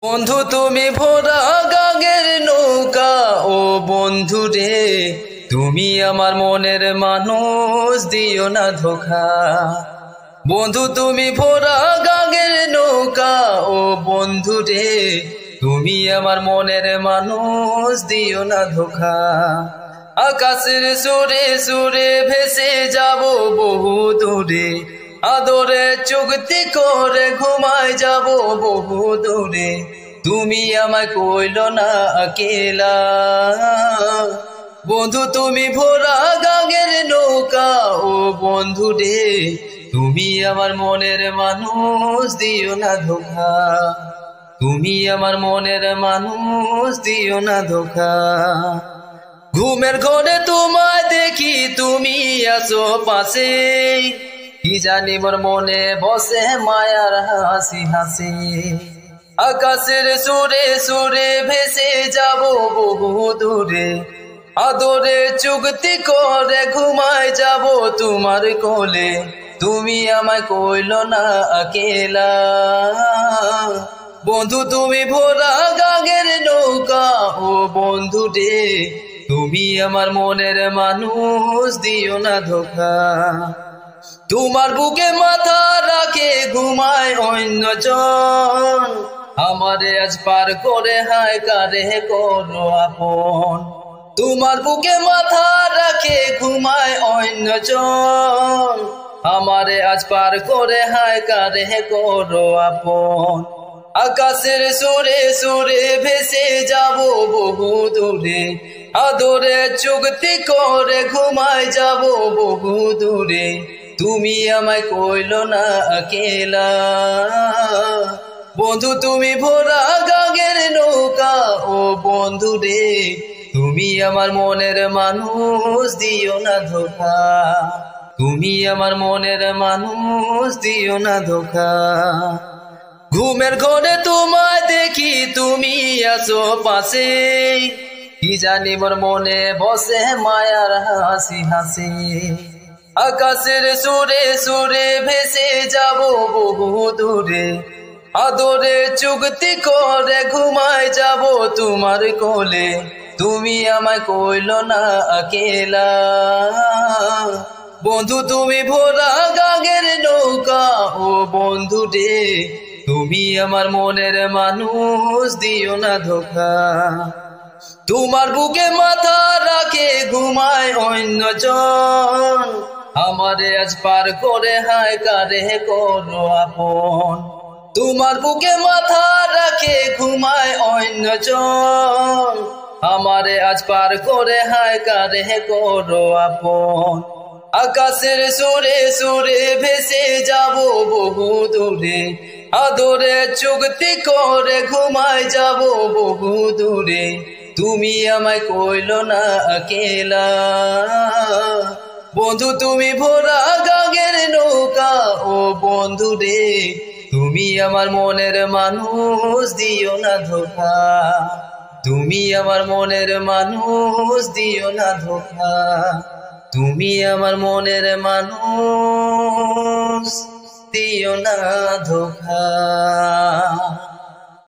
বন্ধু তুমি ভোরা গাগের নৌকা, ও বন্ধু রে তুমি আমার মনের মানুষ, দিও না ধোঁকা। বন্ধু তুমি ভোরা গাগের নৌকা, ও বন্ধু রে তুমি আমার মনের মানুষ, দিও না ধোঁকা। আকাশের সুরে সুরে ভেসে যাব বহু দূরে, আদরে চুক্তি করে ঘুমায় যাব বহু দূরে। তুমি আমায় কইল না আকেলা, বন্ধু তুমি ভোরা গাগের নৌকা, ও বন্ধু রে তুমি আমার মনের মানুষ, দিও না ধোঁকা। তুমি আমার মনের মানুষ, দিও না ধোঁকা। ঘুমের ঘরে তোমায় দেখি তুমি আসো পাশে, কি জানি মোর মনে বসে মায়ার হাসি হাসি। আকাশের সুরে সুরে ভেসে যাব বহু দূরে, আদরে চুক্তি করে ঘুমায় যাব তোমার কোলে। তুমি আমায় কইল না আকেলা, বন্ধু তুমি ভোরা গাগের নৌকা, ও বন্ধু রে তুমি আমার মনের মানুষ, দিও না ধোঁকা। তোমার বুকে মাথা রাখে ঘুমায় অন্যজন, আমারে আজ পার করে হায় কারে করো আপন। তোমার বুকে মাথা রাখে ঘুমায় অন্যজন, আমারে আজ পার করে হায় কারে করো আপন। আকাশের সুরে সুরে ভেসে যাব বহু দূরে, আদরে চুক্তি করে ঘুমায় যাব বহু দূরে। তুমি আমায় কইল না আকেলা, বন্ধু তুমি ভোরা গাগের নৌকা, ও বন্ধু রে তুমি আমার মনের মানুষ, দিও না ধোঁকা। তুমি আমার মনের মানুষ, দিও না ধোঁকা। ঘুমের ঘরে তোমায় দেখি তুমি আসো পাশে, কি জানি মোর মনে বসে মায়ার হাসি হাসি। আকাশের সুরে সুরে ভেসে যাব বহু দূরে, আদরে চুক্তি করে ঘুমায় যাব তোমার কোলে। তুমি আমায় কইল না আকেলা, বন্ধু তুমি ভোরা গাগের নৌকা, ও বন্ধু রে তুমি আমার মনের মানুষ, দিও না ধোঁকা। তোমার বুকে মাথা রাখে ঘুমায় অন্যজন, আমারে আজ পার করে হায় কারে করো আপন। তোমার বুকে মাথা রাখে ঘুমায় অন্যজন, আমারে আজ পার করে হায় কারে করো আপন। আকাশের সুরে সুরে ভেসে যাব বহু দূরে, আদরে চুক্তি করে ঘুমায় যাব বহু দূরে। তুমি আমায় কইল না আকেলা, বন্ধু তুমি ভোরা গাগের নৌকা, ও বন্ধু রে তুমি আমার মনের মানুষ, দিও না ধোঁকা। তুমি আমার মনের মানুষ, দিও না ধোঁকা। তুমি আমার মনের মানুষ, দিও না ধোঁকা।